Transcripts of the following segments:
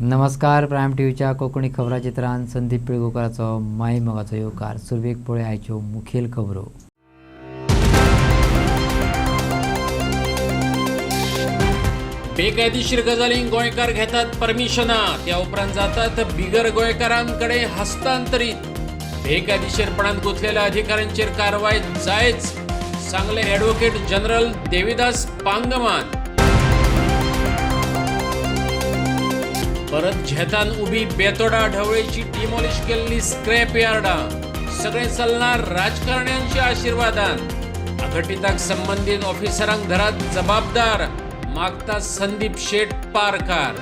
नमस्कार. प्रायम टीव्हीच्या कोकणी खबराचित्रांत संदीप पिळगोकराचो माई मोगाचो येवकार. सुरवेक पळय आयच्यो मुखेल खबरो. बेकायदेशीर गजालींक गोंयकार घेतात परमिशनां, त्या उपरांत जातात बिगर गोंयकारांकडे हस्तांतरीत. बेकायदेशीरपणान गुंतलेल्या अधिकाऱ्यांचेर कारवाय जायच, सांगले ॲडव्होकेट जनरल देविदास पांगमान. परत झेतान उबी बेतोडा ढवळेची डिमॉलिश केल्ली स्क्रॅप यार्डां. सगळें चलना राजकारण्यांच्या आशिर्वादान. अघटिताक संबंधीत ऑफिसरांक धरात जबाबदार, मागता संदीप शेट पारकार.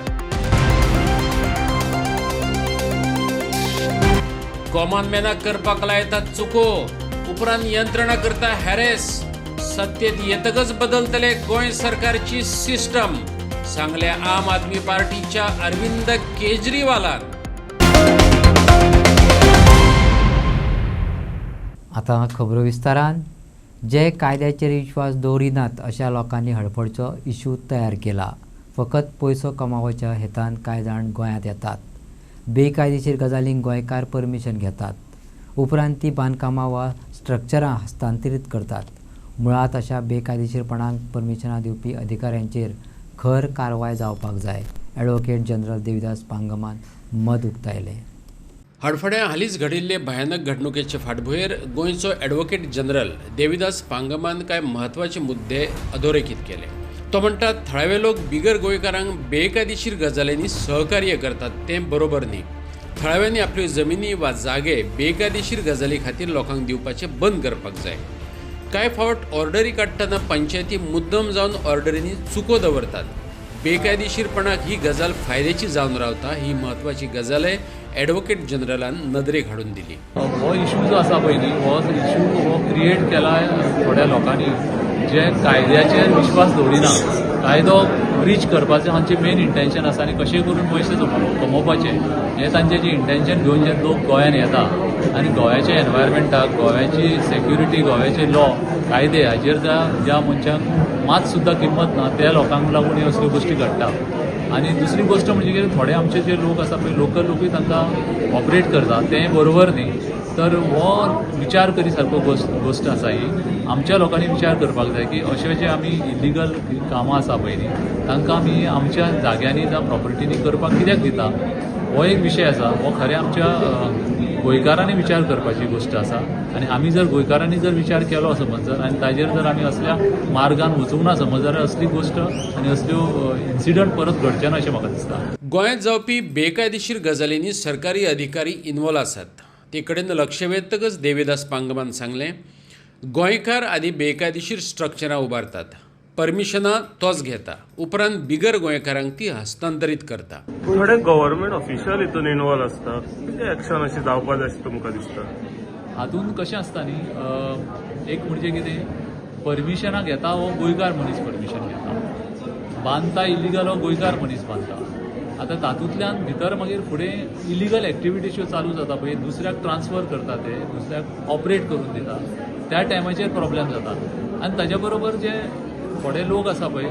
कॉमनमॅनाक करपाक लायतात चुको, उपरांत यंत्रणा करता हॅरेस. सत्तेत येतकच बदलतले गोंय सरकारची सिस्टम, सांगल्या आम आदमी पार्टीच्या अरविंद केजरीवालान. आतां खबरो विस्तारान. जे कायद्याचेर विश्वास दवरिनात अशा लोकांनी हडपडचो इशू तयार केला. फकत पयसो कमावच्या हेतान कांय जाण गोंयांत येतात. बेकायदेशीर गजालींक गोंयकार परमिशन घेतात, उपरांत ती बांदकामां वा स्ट्रक्चरां हस्तांतरीत करतात. मुळात अशा बेकायदेशीरपणांक परमिशनां दिवपी अधिकाऱ्यांचेर खर कारवाय जावपाक जाय. ॲडव्होकेट जनरल देविदास पांगमान मत उक्तायले. हडफड्या हालींच घडिल्ले भयानक घडणुकेचे फाटभुंयेर गोंयचो ॲडव्होकेट जनरल देविदास पांगमान कांय म्हत्वाचे मुद्दे अधोरेखीत केले. तो म्हणटा, थळावे लोक बिगर गोंयकारांक बेकायदेशीर गजालींनी सहकार्य करतात तें बरोबर न्ही. थळाव्यांनी आपल्यो जमिनी वा जागे बेकायदेशीर गजाली खातीर लोकांक दिवपाचे बंद करपाक जाय. कांय फावट ऑर्डरी काडटना पंचायती मुद्दम जावन ऑर्डरींनी चुको दवरतात. बेकायदेशीरपणाक ही गजाल फायद्याची जावन रावता, ही म्हत्वाची गजालय ॲडव्होकेट जनरलान नदरेक हाडून दिली. हो इशू जो आसा पळय न्ही, हो इशू हो क्रिएट केला थोड्या लोकांनी जे कायद्याचेर विश्वास दवरिना. कायदो ब्रीच करपाचें हांचे मेन इंटेंशन आसा आनी कशें करून पयशे कमोवपाचे हें तांचें जें इंटेंशन घेवन जे लोक गोंयांत येता आनी गोंयाच्या एनवायरमेंटाक, गोंयाची सेक्युरिटी, गोंयाचे लॉ, कायदे हाजेर ज्या मनशांक मात सुद्दां किंमत ना त्या लोकांक लागून ह्यो असल्यो गोश्टी घडटा. आनी दुसरी गोश्ट म्हणजे कितें, थोडे आमचे जे लोक आसा पळय, लोकल लोकूय तांकां ऑपरेट करता, तें बरोबर न्ही. तर हो विचार करी सारको गोश्ट आसा ही. आमच्या लोकांनी विचार करपाक जाय की अशें जे आमी इलिगल कामां आसा पळय न्ही, तांकां आमी आमच्या जाग्यांनी जावं प्रॉपर्टीनी करपाक कित्याक दिता. हो एक विशय आसा. हो खऱ्या आमच्या गोंयकारांनी विचार करपाची गोश्ट आसा. आनी आमी जर गोंयकारांनी जर विचार केलो समज जर आनी ताजेर जर आमी असल्या मार्गान वचूंक ना समज जाल्यार असली गोश्ट आनी असल्यो इन्सिडंट परत घडचे ना अशें म्हाका दिसता. गोंयांत जावपी बेकायदेशीर गजालींनी सरकारी अधिकारी इन्वॉल्व आसात. ते कडेन लक्ष वेधतकच देविदास पांगमान सांगलें, गोंयकार आदी बेकायदेशीर स्ट्रक्चरां उबारतात, परमिशनां तोच घेता, उपरांत बिगर गोंयकारांक ती हस्तांतरीत करता. थोडे गव्हर्नमेंट ऑफिशियल हितून इन्वॉल्व आसता. कितें एक्शन अशी जावपा जाय अशें तुमकां दिसता? हातूंत कशें आसता न्ही, एक म्हणजे कितें, परमिशनां घेता हो गोंयकार मनीस परमिशन घेता, बांदता इलिगल हो गोंयकार मनीस बांदता. आतां तातूंतल्यान भितर मागीर फुडें इलिगल एक्टिविटीज चालू जाता पळय, दुसऱ्याक ट्रान्सफर करता ते, दुसऱ्याक ऑपरेट करून दिता, त्या टायमाचेर प्रॉब्लेम जाता. आनी ताज्या बरोबर जे थोडे लोक आसा पळय,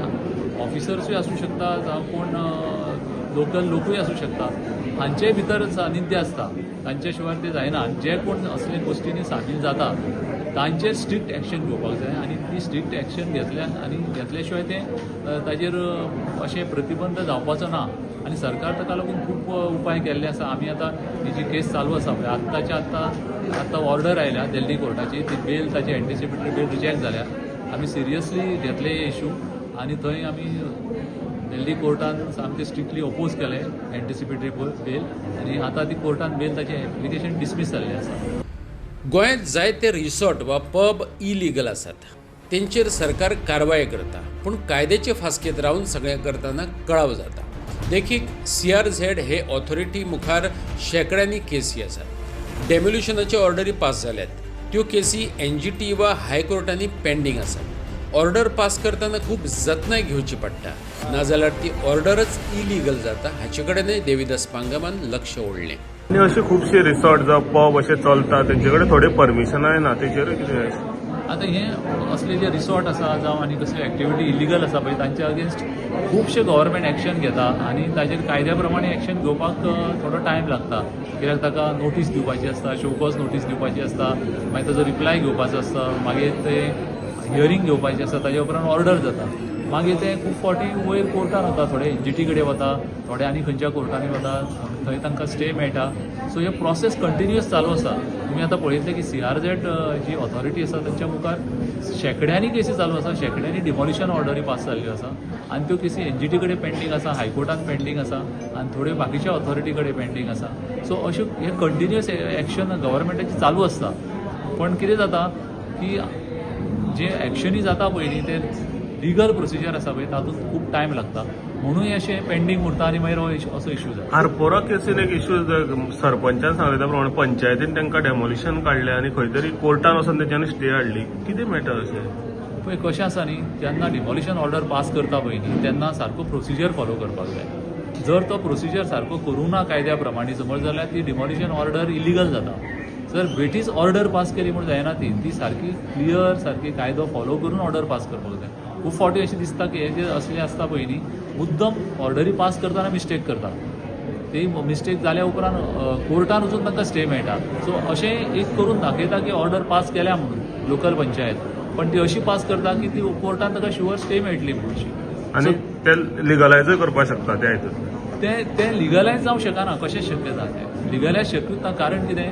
ऑफिसर्सूय आसूं शकता जावं कोण लोकल लोकूय आसूं शकता, हांचे भितर सानिध्य आसता. तांचे शिवाय ते जायना. जे कोण असले गोश्टींनी सामील जाता तांचेर स्ट्रिक्ट एक्शन घेवपाक जाय. आनी ती स्ट्रिक्ट एक्शन घेतल्यान आनी घेतल्या शिवाय ते ताजेर अशें प्रतिबंध जावपाचो ना. आनी सरकार ताका लागून खूब उपाय केल्ले आसा. आमी आतां ही जी केस चालू आसा पळय, आत्तां ऑर्डर आयल्या दिल्ली कोर्टाची, ती बेल ताची एंटिसिपेटरी बेल रिजेक्ट जाल्या. आमी सिरियसली घेतले हे इशू आनी थंय आमी दिल्ली कोर्टान सामकें स्ट्रिक्टली ओपोज केलें एंटिसिपेटरी बेल. आनी आतां ती कोर्टान बेल ताचें एप्लिकेशन डिसमीस जाल्लें आसा. गोंयांत जायते रिसॉर्ट वा पब इलिगल आसात. तेंचेर सरकार कारवाय करता, पूण कायद्याचे फासकेत रावन सगळें करतना कळाव जाता. देखीक CRZ हे ऑथॉरिटी मुखार शेकड्यांनी केसी आसात. डेमोल्युशनाचे ऑर्डरी पास जाल्यात. त्यो केसी NGT वा हायकोर्टांनी पेंडींग आसात. ऑर्डर पास करतना खूब जतनाय घेवची पडटा, नाजाल्यार ती ऑर्डरच इलिगल जाता. हाचे कडेनय देविदास पांगमान लक्ष ओडलें. आनी अशे खुबशे रिसॉर्ट जावं पब अशे चलता, तेंचे कडेन थोडे परमिशनाय ना, तेचेर कितें? आतां हे असले जे रिसॉर्ट आसा जावं आनी कसली एक्टिविटी इलिगल आसा पळय तांचे अगेन्स्ट खुबशे गव्हर्मेंट एक्शन घेता आनी ताजेर कायद्या प्रमाणे एक्शन घेवपाक थोडो टायम लागता कित्याक ताका नोटीस दिवपाची आसता शोकॉज नोटीस दिवपाची आसता मागीर ताजो रिप्लाय घेवपाचो आसता मागीर ते हियरींग घेवपाची आसता ताजे उपरांत ऑर्डर जाता मागीर ते खूब फावटी वयर कोर्टान वता थोडे एनजीटी कडेन वता थोडे आनी खंयच्या कोर्टांनी वता थंय तांकां स्टे मेळटा सो हे प्रोसेस कंटिन्युअस चालू आसा तुमी आतां पळयतले की CRZ जी ऑथॉरिटी आसा तांच्या मुखार शेकड्यांनी केसी चालू आसा शेकड्यांनी डिमॉलिशन ऑर्डरी पास जाल्ल्यो आसा आनी त्यो केसी एनजीटी कडेन पेंडींग आसा हायकोर्टान पेंडींग आसा आनी थोड्यो बाकीच्या ऑथॉरिटी कडेन पेंडींग आसा सो अश्यो हे कंटिन्युअस एक्शन गव्हर्मेंटाची चालू आसता पण कितें जाता की जे एक्शनी जाता पळय न्ही ते लिगल प्रोसिजर आसा पळय तातूंत खूब टायम लागता म्हणून अशें पेंडींग उरता आनी मागीर असो इश्यू जाता आरपोरा केसीन एक इश्यू सरपंचान सांगले त्या प्रमाणे पंचायतीन तांकां डेमोलिशन काडलें आनी खंय तरी कोर्टान वचून तेच्यांनी स्टे हाडली कितें मेळटा अशें पळय कशें आसा न्ही जेन्ना डिमॉलिशन ऑर्डर पास करता पळय न्ही तेन्ना सारको प्रोसिजर फॉलो करपाक जाय जर तो प्रोसिजर सारको करूं ना कायद्या प्रमाणे समज जाल्यार ती डिमॉलिशन ऑर्डर इलिगल जाता जर बेठीच ऑर्डर पास केली म्हूण जायना ती सारकी क्लियर सारकी कायदो फॉलो करून ऑर्डर पास करपाक जाय खूब फावटी अशें दिसता की हे जे असले आसता पळय न्ही मुद्दम ऑर्डरी पास करतना मिस्टेक करता ती मिस्टेक जाल्या उपरांत कोर्टान वचून तांकां स्टे मेळटा सो अशें एक करून दाखयता की ऑर्डर पास केल्या म्हणून लोकल पंचायत पण ती अशी पास करता की ती कोर्टान ताका शुअर स्टे मेळटली म्हणून अशी आनी ते लिगलायजूय करपाक शकता त्या हितून ते लिगलायज जावंक शकना कशें शक्य जाता तें लिगलायज शक्यच ना कारण कितें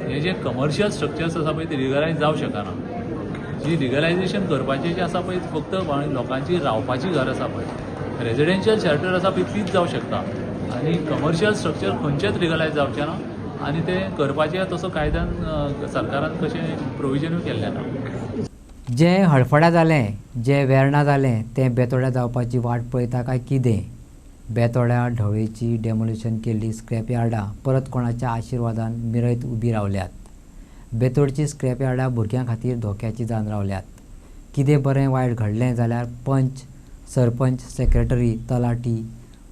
हे जे कमर्शियल स्ट्रक्चर्स आसा पळय ते लिगलायज जावंक शकना जी लिगलायजेशन करपाचें जें आसा पळय फक्त लोकांची रावपाची घर आसा पळय रेजिडेन्शियल शेल्टर आसा पळय तीच जावंक शकता आनी कमर्शियल स्ट्रक्चर खंयचेच लिगलायज जावचें ना आनी तें करपाचें तसो कायद्यान सरकारान कशें प्रोविजनूय केल्लें ना जें हडफड्या जालें जें वेर्णा जालें तें बेतोड्या जावपाची वाट पळयता काय कितें बेतोड्या ढवळेची डेमोलिशन केल्ली स्क्रॅप यार्डां परत कोणाच्या आशिर्वादान मिरयत उबी रावल्यात बेतोडची स्क्रॅप यार्डां भुरग्यां खातीर धोक्याची जावन रावल्यात कितें बरें वायट घडलें जाल्यार panch sarpanch secretary talathi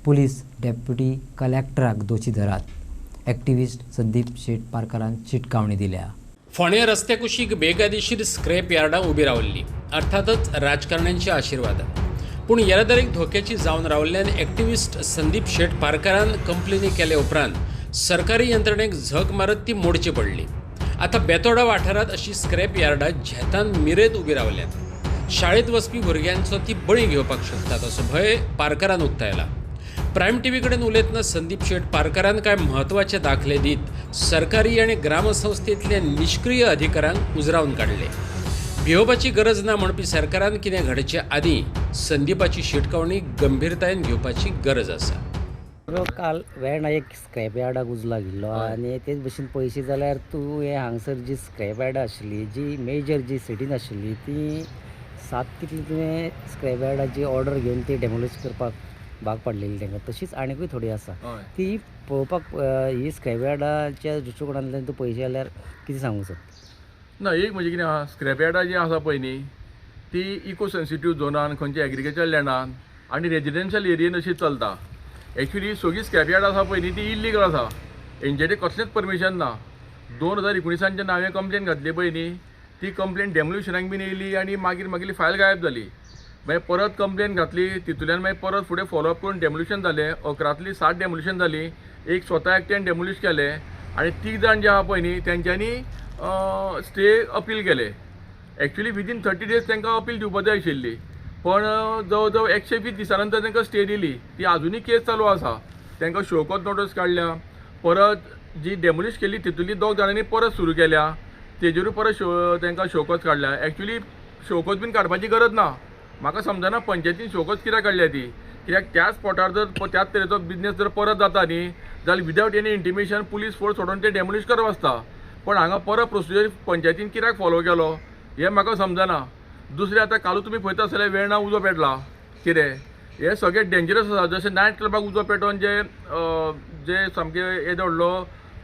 police deputy कलेक्टराक दोशी धरात एक्टिविस्ट संदीप शेट पारकरान शिटकावणी दिल्या फोंड्या रस्त्या कुशीक बेकायदेशीर स्क्रॅप यार्डां उबी रावल्ली अर्थातच राजकारण्यांच्या आशिर्वादान पूण येरादारीक धोक्याची जावन रावल्ल्यान एक्टिविस्ट संदीप शेट पारकरान कंप्लेनी केले उपरांत सरकारी यंत्रणेक झक मारत ती मोडची पडली आता बेतोडा वाठारांत अशी स्क्रॅप यार्डां झेतान मिरयत उबी रावल्यात शाळेत वचपी भुरग्यांचो ती बळी घेवपाक शकतात असो भंय पारकरान उक्तायला प्रायम टीव्ही कडेन उलयतना संदीप शेट पारकरान कांय म्हत्वाचे दाखले दीत सरकारी आनी ग्रामसंस्थेंतल्या निष्क्रीय अधिकाऱ्यांक उजरावन काडले भिवपाची गरज ना म्हणपी सरकारान कितें घडचे आदीं संदीपाची शिटकावणी गंभीरतायेन घेवपाची गरज आसा काल वेर्णा एक स्क्रॅप यार्डाक उजला गेल्लो आनी तेच भशेन पळयशी जाल्यार तूं हे हांगसर जी स्क्रॅप यार्डां आशिल्ली जी मेजर जी सिटीन आशिल्ली ती 7 कितली तुवें स्क्रॅप यार्डाची ऑर्डर घेवन ती डेमोलिश करपाक भाग पडलेली तांकां तशीच आनीकूय थोडी आसा ती पळोवपाक ही स्क्रॅप यार्डाच्या दृश्टिकोणांतल्यान तूं पळयशी जाल्यार कितें सांगूंक शकता ना एक म्हणजे कितें आहा स्क्रॅप यार्डां जी आसा पळय न्ही ती इको सेन्सिटीव झोनान खंयच्या एग्रिकल्चर लँडान आनी रेजिडेन्शियल एरियेन अशी चलता एक्चुली सगळी स्क्रॅप यार्ड आसा पळय न्ही ती इल्लीगल आसा हेंचेरी कसलेंच परमिशन ना 2019 जेन्ना हांवें कंप्लेन घातली पळय न्ही ती कंप्लेन डेमोलिशनाक बीन येयली आनी मागीर मागेली फायल गायब जाली मागीर परत कंप्लेन घातली तितूंतल्यान मागीर परत फुडें फॉलोअप करून डेमोलिशन जालें 11तली 7 डेमोलिशन जाली एक स्वता एकट्यान डेमोलिश केलें आनी 3 जाण जे आहा पळय न्ही तेंच्यांनी स्टे अपील केले एक्चुली विदीन 30 days तांकां अपील दिवपाक जाय आशिल्ली पण जवळ जवळ 120 दिसां नंतर तांकां स्टे दिली ती आजुनूय केस चालू आसा तांकां शोकॉज नोटीस काडल्या परत जी डेमोलिश केली तितूंतली 2 जाणांनी परत सुरू केल्या तेजेरूय परत तांकां शोकॉज काडल्या एक्चुली शोकॉज बीन काडपाची गरज ना म्हाका समजना पंचायतीन शोकॉज कित्याक काडल्या ती कित्याक त्या स्पॉटार जर त्याच तरेचो बिझनेस जर परत जाता न्ही जाल्यार without any intimation police force सोडून ते डेमोलिश करप आसता पण हांगा परत प्रोसिजर पंचायतीन कित्याक फॉलो केलो हें म्हाका समजना दुसरें आतां कालू तुमी पळयता आसतलें वेर्णा उजो पेटला कितें हे सगळें डेंजरस आसा जशें नायट क्लबाक उजो पेटोवन जे सामकें हे घडलो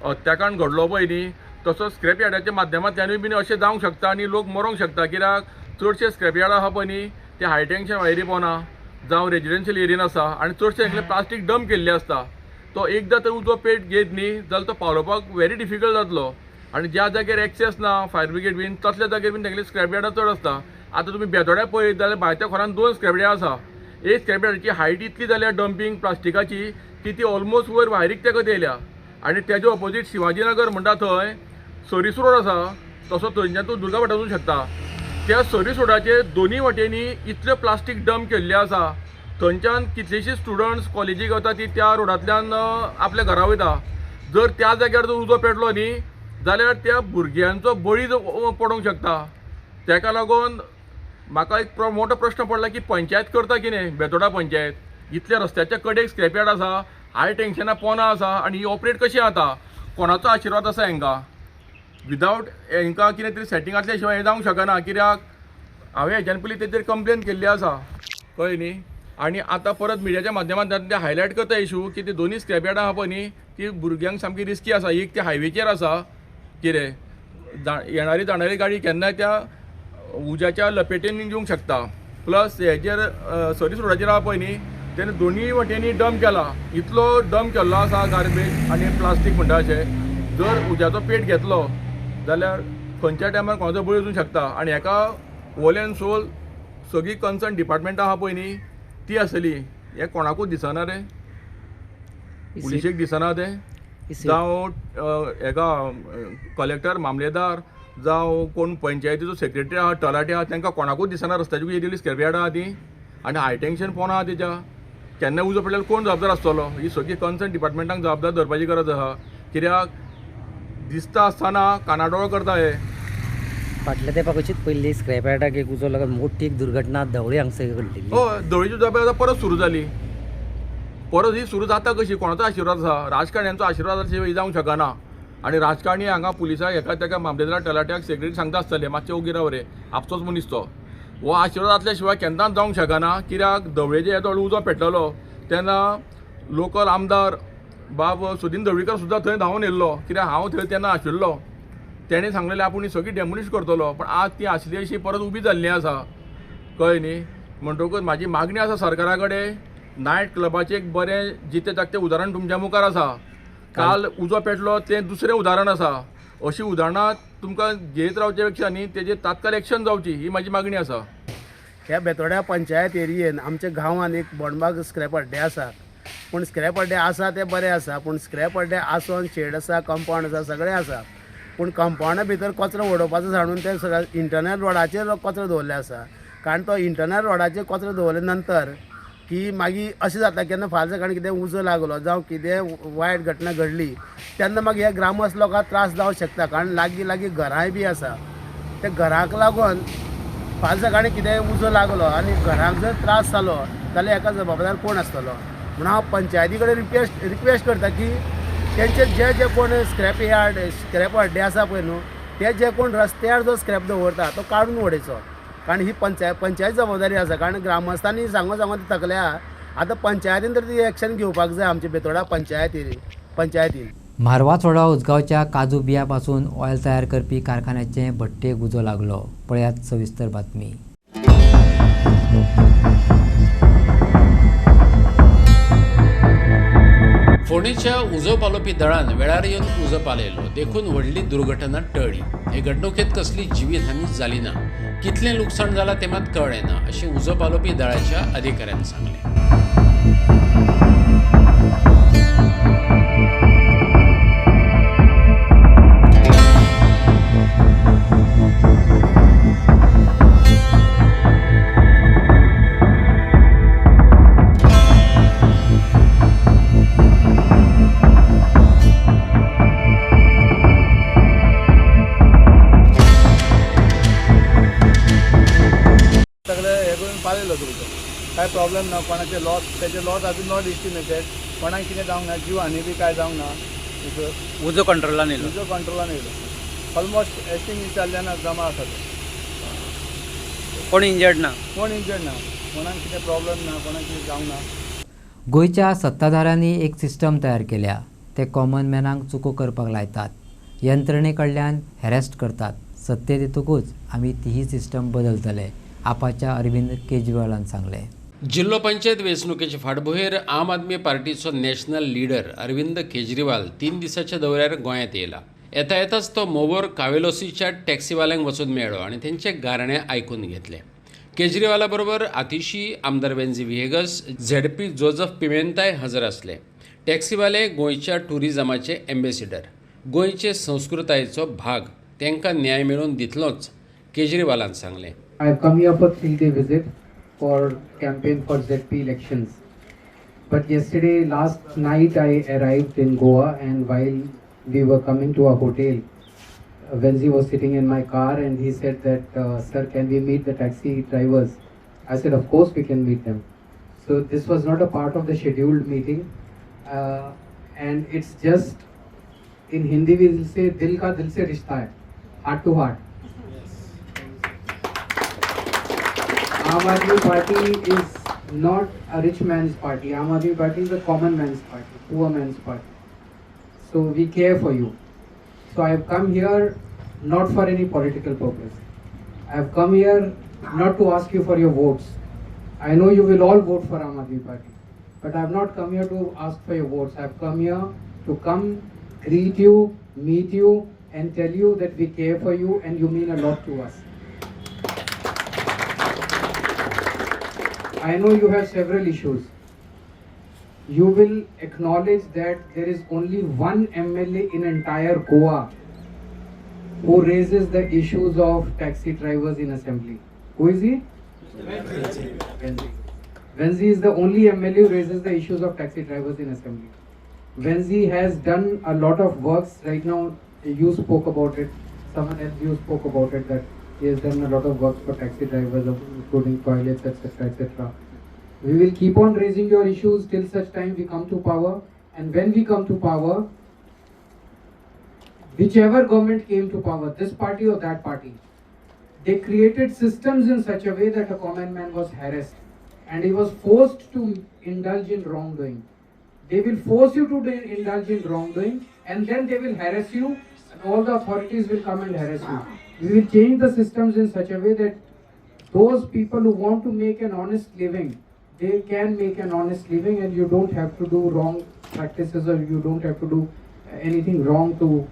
हत्याकांड घडलो पळय न्ही तसो स्क्रॅप यार्डाच्या माध्यमांतल्यानूय बीन अशें जावंक शकता आनी लोक मरोंक शकता कित्याक चडशे स्क्रॅप यार्ड आहा पळय न्ही ते हाय टेंशन वायरी पोवना जावं रेजिडेन्शियल एरियेन आसा आनी चडशे हांगले प्लास्टीक डंप केल्ले आसता तो एकदां तर उजो पेट घेत न्ही जाल्यार तो पावलोवपाक व्हेरी डिफिकल्ट जातलो आनी ज्या जाग्यार एक्सेस ना फायर ब्रिगेड बीन तसल्या जाग्यार बीन तेंगेली स्क्रॅप यार्डां चड आसता. आतां तुमी बेतोड्या पळयत जाल्यार भायच्या खोरान 2 स्क्रॅप यार्ड आसा. एक स्क्रॅप यार्डाची हायट इतली जाल्या डंपिंग प्लास्टिकाची की ती ऑलमोस्ट वयर वायरीक तेका येयल्या. आनी तेजे ऑपोजीट शिवाजीनगर म्हणटा थंय सरीस रोड आसा, तसो थंयच्यान तूं दुर्गा भाट वचूंक शकता. त्या सरीस रोडाचे दोनी वाटेनी इतले प्लास्टीक डंप केल्ले आसा. थंयच्यान कितलेशीच स्टुडंट्स कॉलेजीक वता ती त्या रोडांतल्यान आपल्या घरा वयता. जर त्या जाग्यार जर उजो पेटलो न्ही जाल्यार त्या भुरग्यांचो बळी पडोंक शकता. तेका लागून म्हाका एक मोठो प्रश्न पडला की पंचायत करता कितें, बेतोडा पंचायत. इतल्या रस्त्याच्या कडेक स्क्रॅप यार्ड आसा, हाय टेंशनां पोनां आसा आनी ही ऑपरेट कशी जाता? कोणाचो आशिर्वाद आसा हांकां? विदावट हांकां कितें तरी सेटिंगांतल्या शिवाय हें जावंक शकना. कित्याक हांवें हेज्यान पयलीं तेजेर कंप्लेन केल्ली आसा, कळ्ळें न्ही. आनी आतां परत मिडियाच्या माध्यमांतल्यान ते हायलायट करता इशू की ती दोनी स्क्रॅप यार्डां आहा पळय न्ही ती भुरग्यांक सामकी रिस्की आसा. एक ते हायवेचेर आसा, कितें येणारी जाणारी गाडी केन्नाय त्या उज्याच्या लपेटेन येवंक शकता. प्लस हेजेर सरीस रोडाचेर आहा पळय न्ही तेणे दोनीय वाटेनी डंप केला. इतलो डंप केल्लो आसा गार्बेज आनी प्लास्टीक म्हणटा अशें. जर उज्याचो पेट घेतलो जाल्यार खंयच्या टायमार कोणाचो बळी वचूंक शकता. आनी हेका होल एंड सोल सगळी कन्सर्न डिपार्टमेंटां आहा पळय न्ही ती आसली. हें कोणाकूच दिसना रे, पुलिशेक दिसना तें, जावं हेका कलेक्टर मामलेदार जावं कोण पंचायतीचो सेक्रेटरी आहा तलाटी आहा तांकां कोणाकूच दिसना रस्त्याची येयलेली स्क्रॅप यार्डां आहा ती. आनी हाय टेंशन पोनां आहा तेच्या. केन्ना उजो पडल्यार कोण जबाबदार आसतलो? ही सगळी कन्सर्न डिपार्टमेंटांक जबाबदार धरपाची गरज आहा. कित्याक दिसता आसतना कानाडोळो करता हे. फाटल्या तेंपाक अशीच पयली स्क्रॅप यार्डाक एक उजो लागून मोठी एक दुर्घटना धवळी हांगसर घडलेली. हय, धवळीची जबाबदारी आतां परत सुरू जाली. परत ही सुरू जाता कशी? कोणाचो आशिर्वाद आसा? राजकारण्यांचो आशिर्वाद आशिल्लो ही जावंक शकना. आनी राजकारणी हांगा पुलिसाक एका तेका मामलेदार तलाट्याक सेक्रेटरी सांगता आसतले मातशें ओगी राव रे, आपचोच मनीस तो. हो आशिर्वाद आसल्या शिवाय केन्नाच जावंक शकना. कित्याक धवळेचे येदो उजो पेटलेलो तेन्ना लोकल आमदार बाब सुदीन ढवळीकर सुद्दां थंय धांवन येयल्लो. कित्याक हांव थंय तेन्ना आशिल्लो. तेणें सांगलेलें आपूण ही सगळी डेमोलिश करतलो. पण आज ती आसली अशी परत उबी जाल्ली आसा, कळ्ळें न्ही. म्हणटकूच म्हाजी मागणी आसा सरकारा कडेन, नायट क्लबाचें एक बरें जिते जागतें उदाहरण तुमच्या मुखार आसा. काल उजो पेटलो तें दुसरें उदाहरण आसा. अशीं उदाहरणां तुमकां घेत रावचे पेक्षा न्ही तेजेर तात्काळ एक्शन जावची ही म्हाजी मागणी आसा. ह्या बेतोड्या पंचायत एरियेन आमच्या गांवांत एक बोंडबाग स्क्रॅप अड्डे आसा. पूण स्क्रॅप अड्डे आसा ते बरे आसा, पूण स्क्रॅप अड्डे आसून शेड आसा, कंपाउंड आसा, सगळें आसा. पूण कंपाउंडा भितर कचरो उडोवपाचो सांडून ते सगळ्या इंटरनल रोडाचेर कचरो दवरले आसा. कारण तो इंटरनल रोडाचेर कचरो दवरले नंतर की मागीर अशें जाता केन्ना फाल्यां सकाळीं कितें उजो लागलो जावं कितें वायट घटना घडली तेन्ना मागीर ह्या ग्रामस्थ लोकांक त्रास जावंक शकता. कारण लागीं लागीं घरांय बी आसा. त्या घराक लागून फाल्यां सकाळीं कितें उजो लागलो आनी घराक जर त्रास जालो जाल्यार हेका जबाबदार कोण आसतलो? म्हणून हांव पंचायती कडेन रिक्वेस्ट करता की तेंचे जे कोण स्क्रॅप यार्ड स्क्रॅप अड्डे आसा पळय न्हू ते जे कोण रस्त्यार जो स्क्रॅप दवरता तो काडून उडयचो. कारण ही पंचायत जबाबदारी आसा. कारण ग्रामस्थांनी सांगून ती तकल्या. आतां पंचायतीन तर ती एक्शन घेवपाक जाय आमच्या बेतोडा पंचायतीन. म्हारवाचोडा उजगांवच्या काजू बियापासून ऑयल तयार करपी कारखान्याचे भट्टेक उजो लागलो. पळयात सविस्तर बातमी. फोंडेच्या उजो पालोवपी दळान वेळार येवन उजो पालयलो देखून व्हडली दुर्घटना टळ्ळी. हे घडणुकेंत कसली जिवीतहानी जाली ना. कितलें लुकसाण जालां तें मात कळ्ळें ना अशें उजो पालोवपी दळाच्या अधिकाऱ्यान सांगलें. पालयलो तुमचो काय प्रॉब्लेम ना. कोणाचे लॉस त्याचे लॉस अजून नॉट एस्टिमेटेड. कोणाक कितें जावंक ना, जीव हानी बी काय जावंक ना. उजो कंट्रोलान येयलो. उजो कंट्रोलान येयलो. ऑलमोस्ट एस्टिमेट जाल्ल्यान जमा आसा तो. कोण इंजर्ड ना. कोण इंजर्ड ना. कोणाक कितें प्रॉब्लेम ना, कोणाक कितें जावंक ना. गोंयच्या सत्ताधाऱ्यांनी एक सिस्टम तयार केल्या. ते कॉमन मॅनांक चुको करपाक लायतात. यंत्रणे कडल्यान हॅरेस्ट करतात. सत्तेत येतकूच आमी तीही सिस्टम बदलतले आपाच्या अरविंद केजरीवालान सांगलें. जिल्लो पंचायत वेंचणुकेचे फाटभुंयेर आम आदमी पार्टीचो नॅशनल लिडर अरविंद केजरीवाल 3 दिसांच्या दौऱ्यार गोंयांत येयला. येता येताच तो मोबोर कावेलोसीच्या टॅक्सीवाल्यांक वचून मेळ्ळो आणि त्यांचे गारणे आयकून घेतले. केजरीवाला बरोबर आतिशी, आमदार वेन्झी विहेगस, झेडपी जोझफ पिमेंताय हजर असले. टॅक्सीवाले गोंयच्या टुरिझमाचे एम्बेसिडर, गोंयचे संस्कृतायेचो भाग तांकां न्याय मेळोवन दितलोच केजरीवालान सांगलें. I have come here for 3-day visit for campaign for ZP elections. But yesterday, last night, I arrived in Goa, and while we were coming to our hotel, Venzi was sitting in my car, and he said that, "Sir, can we meet the taxi drivers?" I said, "Of course, we can meet them." So this was not a part of the scheduled meeting, and it's just in Hindi we will say, "Dil ka dil se rishta hai," heart to heart. Aam Aadmi Party is not a rich man's party. Aam Aadmi Party is a common man's party, poor man's party. So we care for you. So I have come here not for any political purpose. I have come here not to ask you for your votes. I know you will all vote for Aam Aadmi Party, but I have not come here to ask for your votes. I have come here to greet you, meet you, and tell you that we care for you and you mean a lot to us. I know you have several issues. You will acknowledge that there is only one MLA in entire Goa who raises the issues of taxi drivers in assembly. Who is he? Venzi. Venzi is the only MLA who raises the issues of taxi drivers in assembly. Venzi has done a lot of works. Right now, you spoke about it. Someone else you spoke about it, that he has done a lot of works for taxi drivers, including toilets, etc., etc. We will keep on raising your issues till such time we come to power. And when we come to power, whichever government came to power, this party or that party, they created systems in such a way that a common man was harassed and he was forced to indulge in wrongdoing. They will force you to indulge in wrongdoing, and then they will harass you, and all the authorities will come and harass you. We will change the systems in such a way that those people who want to make an honest living, they can make an honest living, and you don't have to do wrong practices, or you don't have to do anything wrong to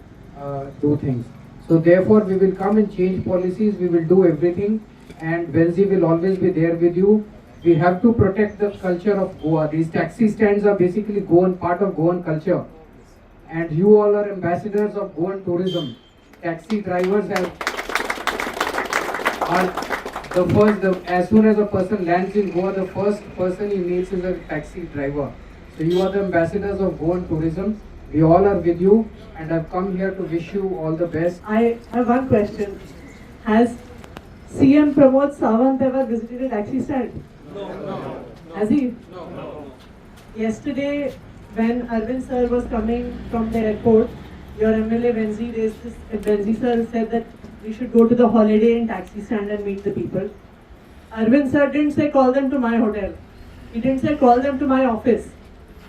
do things. So therefore we will come and change policies, we will do everything, and Venzi will always be there with you. We have to protect the culture of Goa. These taxi stands are basically part of Goan culture, and you all are ambassadors of Goan tourism. Taxi drivers are the first, as soon as a person lands in Goa, the first person he meets is a taxi driver. So you are the ambassadors of Goan tourism. We all are with you, and I've come here to wish you all the best. I have one question. Has CM Pramod Sawant ever visited a taxi stand? No. Has he? No. Yesterday, when Arvind sir was coming from the airport, your MLA Venzi raised this. Venzi sir said that we should go to the Holiday Inn taxi stand and meet the people. Arvind sir didn't say call them to my hotel. He didn't say call them to my office.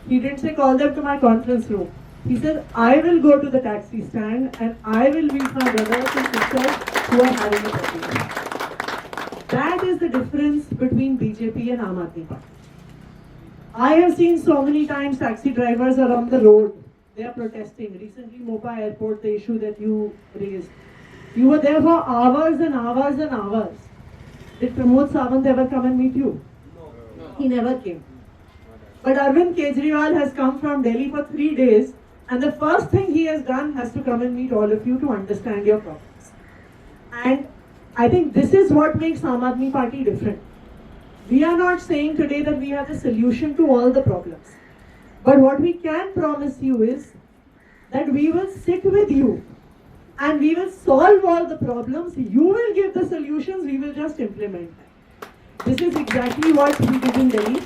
He didn't say call them to my conference room. He said I will go to the taxi stand and I will meet my brothers and sisters who are having a problem. That is the difference between BJP and Aam Aadmi Party. I have seen so many times taxi drivers are on the road. They are protesting. Recently, Mopa Airport, the issue that you raised. You were there for hours and hours and hours. Did Pramod Sawant ever come and meet you? No. He never came. But Arvind Kejriwal has come from Delhi for 3 days, and the first thing he has done has to come and meet all of you to understand your problems. And I think this is what makes Aam Aadmi Party different. We are not saying today that we have the solution to all the problems. But what we can promise you is that we will sit with you and we will solve all the problems. You will give the solutions, we will just implement them. This is exactly what we did in Delhi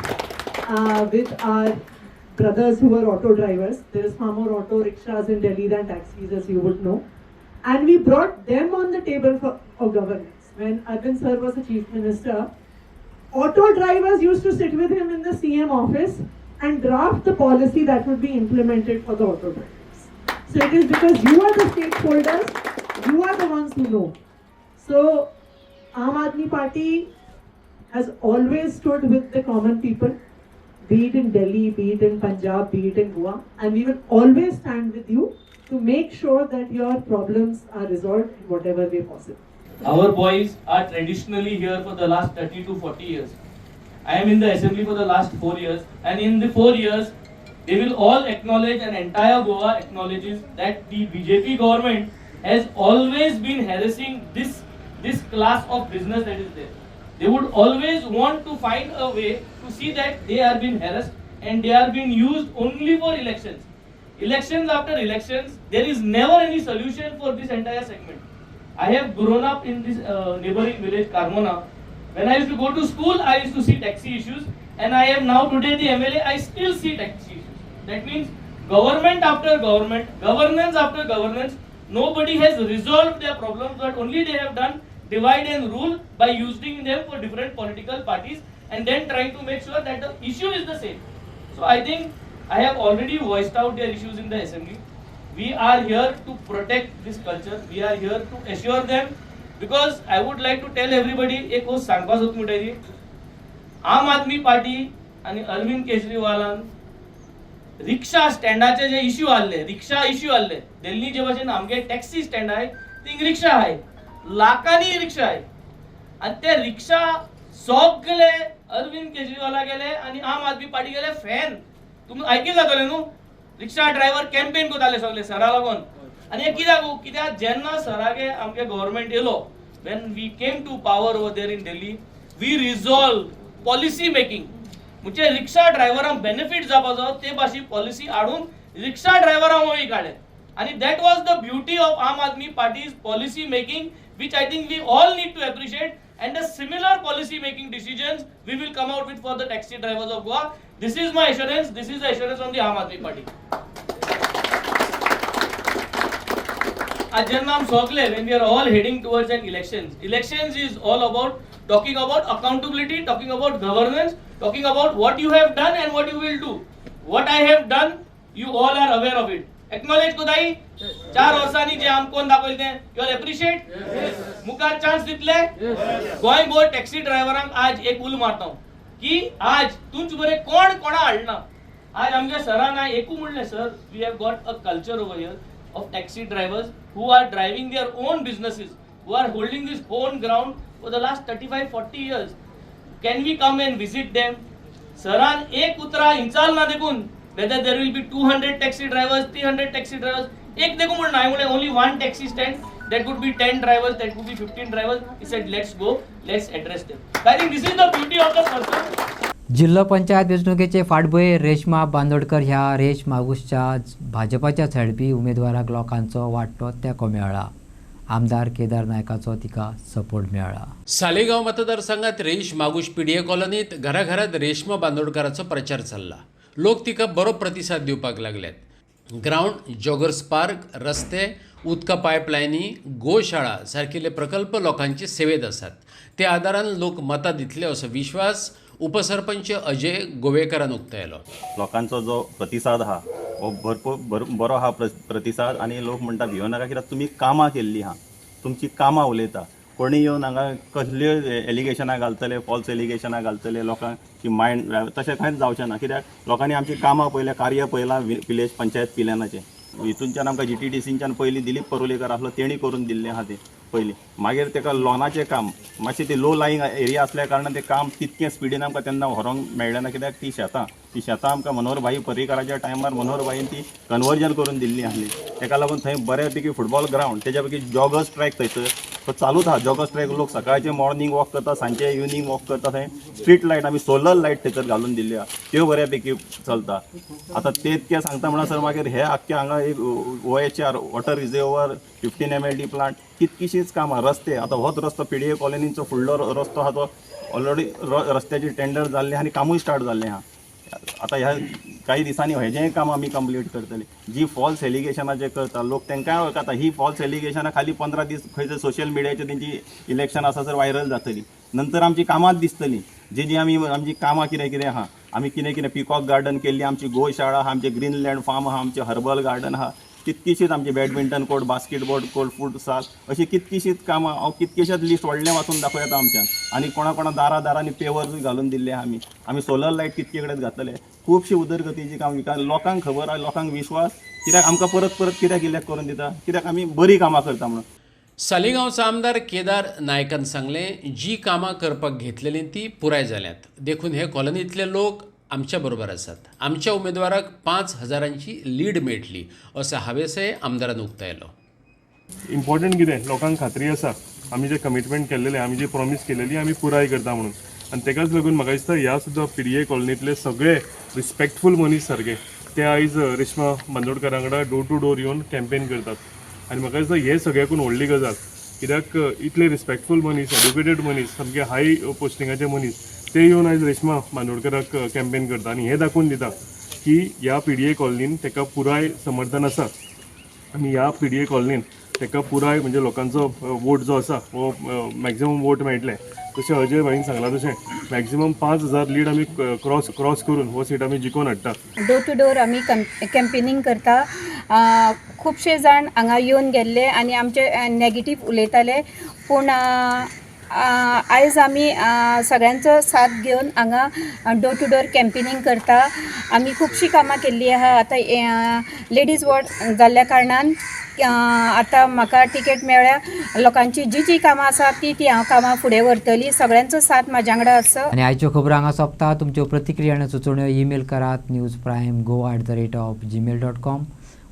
with our brothers who were auto drivers. There is far more auto rickshaws in Delhi than taxis, as you would know. And we brought them on the table of governance. When Arvind sir was the chief minister, auto drivers used to sit with him in the CM office and draft the policy that would be implemented for the auto drivers. So it is because you are the stakeholders, you are the ones who know. So Aam Aadmi Party has always stood with the common people. be it in Delhi, be it in Punjab, be it in Goa, and we will always stand with you to make sure that your problems are resolved in whatever way possible. Our boys are traditionally here for the last 30 to 40 years. I am in the assembly for the last 4 years, and in the 4 years, they will all acknowledge, and entire Goa acknowledges that the BJP government has always been harassing this class of business that is there. They would always want to find a way to see that they are being harassed and they are being used only for elections. Elections after elections, there is never any solution for this entire segment. I have grown up in this neighboring village, Carmona. When I used to go to school, I used to see taxi issues, and I am now today the MLA, I still see taxi issues. That means government after government, governance after governance, nobody has resolved their problems, but only they have done divide and rule by using them for different political parties and then trying to make sure that the issue is the same. So I think I have already voiced out their issues in the assembly. We are here to protect this culture. We are here to assure them, because I would like to tell everybody, एक गोष्ट सांगपाक सोद म्हणटाली, आम आदमी party आणि अरविंद केजरीवालान रिक्षा स्टँडाचे जे issue आले, रिक्षा issue आले, दिल्ली जे भाशेन आमगे टॅक्सी स्टँड आहे, थिंग रिक्षा आहे, लाखांनी रिक्षा आहे, आणि ते रिक्षा सगळे अरविंद केजरीवाला गेले आणि आम आदमी पार्टी गेले फॅन. तुम्ही ऐकले जातले न्हू, रिक्षा ड्रायव्हर कॅम्पेन करताले सगळे सरा लागून. आणि हे कित्याक जेन्ना सरागे आमगे government yellow, when we came to power over there in Delhi, we resolved policy making. म्हणजे रिक्षा ड्रायव्हरांक बेनिफिट जावपाचो ते भाशी पॉलिसी हाडून रिक्षा ड्रायव्हरांक वळी काडले. आणि that was the beauty of Aam Aadmi party's policy making, which I think we all need to appreciate, and the similar policy making decisions we will come out with for the taxi drivers of Goa. This is my assurance, this is the assurance from the Aam Aadmi Party. Ajannam Sogle, when we are all heading towards an elections is all about talking about accountability, talking about governance, talking about what you have done and what you will do. What I have done, you all are aware of it. Acknowledge कोदाई 4 वर्सांनी जे आम कोण दाखवले ते you all appreciate. मुखार chance दितले. Goa board taxi ड्रायव्हरांक आज एक उल मारता की आज तुंच बरे कोण कोणा हाडना. आज आमच्या सरान एकू म्हणले, sir we have got a culture over here of taxi drivers who are driving their own businesses, who are holding this own ground for the last 35-40 years. Can we come and visit them? Saran ek utra इंचाल ना देखून whether there will be 200 taxi drivers, 300 taxi drivers, एक देखून म्हणून नाही म्हणले only one taxi stand, that could be 10 drivers, that could be 15 drivers. He said let's go, let's address them. I think this is the beauty of the person. जिल्हा पंचायत वेंचणुकेचे फाटभुंयेर रेश्मा बांदोडकर ह्या रेश मागुसच्या भाजपाच्या झेडपी उमेदवाराक लोकांचो वाडटो तेंको मेळ्ळा. आमदार केदार नायकाचो तिका सपोर्ट मेळ्ळा. सालेगाव मतदारसंघात रेश मागुश पीडीए कॉलनीत घराघरात रेश्मा बांदोडकराचो प्रचार चल्ला. लोक तिका बरो प्रतिसाद दिवपाक लागल्यात. ग्राउंड, जॉगर्स पार्क, रस्ते, उदका पायपलायनी, गोशाळा सारकिले प्रकल्प लोकांचे सेवेत आसात. ते आदारान लोक मतां दितले असो विश्वास उपसरपंच अजय गोवेकरान उक्तायलो. लोकांचो जो प्रतिसाद आहा हो भरपूर बरो आहा प्रतिसाद. आणि लोक म्हणटा भियो नाका, कित्याक तुमी कामां केल्ली आहा, तुमची कामां उलयता. कोणी येवन हांगा कसल्यो एलिगेशनां घालतले, फॉल्स एलिगेशनां घालतले, लोकांची मायंड तशें कांयच जावचें ना. कित्याक लोकांनी आमची कामां पळयल्या, कार्य पळयलां विलेज पंचायत पिलेनाचें. हितूनच्यान आमकां GTDCच्यान पयलीं दिलीप परुलेकर आसलो, तेणी करून दिल्लें आहा तें पयलीं. मागीर तेका लॉनाचें काम मातशें ते लो लायंग एरिया असल्या कारणान तें काम तितकें स्पिडीन आमकां तेन्ना व्हरूंक मेळ्ळें ना. कित्याक ती शेतां आमकां मनोहरभाई पर्रीकाराच्या टायमार मनोहरभाईन ती कन्वर्जन करून दिल्ली आसली. तेका लागून थंय बऱ्या पैकी फुटबॉल ग्रावंड, तेज्या पैकी जॉगर्स ट्रॅक थंयसर तो चालूच आहा. जॉगर्स ट्रॅक लोक सकाळचे मॉर्निंग वॉक करता, सांजचे इवनिंग वॉक करता. थंय स्ट्रीट लायट आमी सोलर लायट थंयसर घालून दिल्ली आहा, त्यो बऱ्या पैकी चलता. आतां ते इतकें सांगता म्हणा सर मागीर हे आख्खे हांगा एक OHR water reservoir, 15 MLD plant, कितकीशींच कामां. रस्ते, आतां होच रस्तो पीडीए कॉलनीचो फुडलो रस्तो आहा तो ऑलरेडी रस्त्याची टेंडर जाल्लें आनी कामूय स्टार्ट जाल्लें आहा. आतां ह्या काही दिसांनी हेजेंय काम आमी कंप्लीट करतली. जी फॉल्स एलिगेशनां जे करता लोक तांकांय वळखता, ही फॉल्स एलिगेशनां खाली 15 दीस खंयसर सोशल मिडियाचेर तेंची इलेक्शन आसा सर व्हायरल जातली. नंतर आमची कामांच दिसतली. जी आमी आमची कामां कितें आहा, आमी कितें पिकॉक गार्डन केल्ली, आमची गोशाळा आहा, आमचे ग्रीनलँड फार्म आहा, आमचे हर्बल गार्डन आहा, कितकीशीच आमची badminton court basketball court futsal अशी कितकीशीच कामां हांव कितकेशेच लिस्ट व्हडलें वाचून दाखयता आमच्यान आनी कोणा दारांनी पेवर्स घालून दिल्ले आमी सोलर लायट कितके कडेन घातले खुबशी उदरगतीची काम लोकांक खबर आहा लोकांक विश्वास कित्याक आमकां परत कित्याक करून दिता कित्याक आमी बरी कामां करता म्हणून. सालिगांवचा आमदार केदार नायकान सांगलें जी कामां करपाक घेतलेलीं ती पुराय जाल्यात. देखून हे कॉलनींतले लोक आमच्या बरोबर आसात. आमच्या उमेदवाराक 5,000ची लीड मेळटली असो हावेसय आमदारान उक्तायलो. इम्पॉर्टंट कितें लोकांक खात्री आसा आमी जे कमिटमेंट केल्लेले आमी जी प्रॉमिस केलेली आमी पुराय करता म्हणून आनी ताकाच लागून म्हाका दिसता ह्या सुद्दां PDA कॉलनींतले सगळे रिस्पेक्टफूल मनीस सारके ते आयज रेश्मा बांदोडकरां कडेन डोर टू डोर येवन कॅम्पेन करतात आनी म्हाका दिसता हे सगळ्याकून व्हडली गजाल कित्याक इतले रिस्पेक्टफूल मनीस एड्युकेटेड मनीस सामके हाय पोस्टिंगाचे मनीस ते येवन आयज रेश्मा बांदोडकराक कॅम्पेन करता आनी हे दाखोवन दिता की ह्या PDA कॉलनीन ताका पुराय समर्थन आसा आनी ह्या PDA कॉलनीन ताका पुराय म्हणजे लोकांचो वोट जो आसा वो मॅक्झिमम वोट मेळटले. तशें अजय भाईन सांगला तशें मॅक्झिमम 5,000 लीड आमी क्रॉस करून हो सीट आमी जिखून हाडटा. डोर टू डोर आमी कॅम्पेनींग करता. खुबशे जाण हांगा येवन गेल्ले आनी आमचे नॅगेटीव उलयताले पूण आयज आमी सगळ्यांचो साथ घेवन हांगा डोर टू डोर कॅम्पेनींग करता. आमी खुबशीं कामां केल्लीं आहा. आतां लेडीज वोट जाल्ल्या कारणान आतां म्हाका टिकेट मेळ्ळ्या लोकांची जी कामां आसा ती हांव कामां फुडें व्हरतली. सगळ्यांचो साथ म्हाज्या वांगडा आसा. आनी आयच्यो खबरो हांगा सोंपता. तुमच्यो प्रतिक्रिया आनी सुचोवण्यो ईमेल करात newsprime@gmail.com.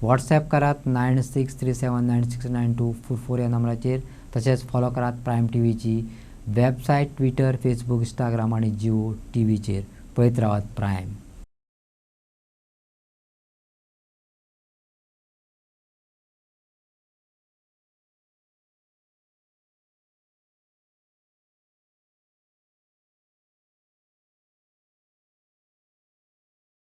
व्हॉट्सॲप करात 9637969244 ह्या नंबराचेर. तशेंच फॉलो करात प्रायम TVची वेबसायट ट्विटर फेसबूक इंस्टाग्राम आनी जिओ TVचेर. पळयत रावात प्रायम.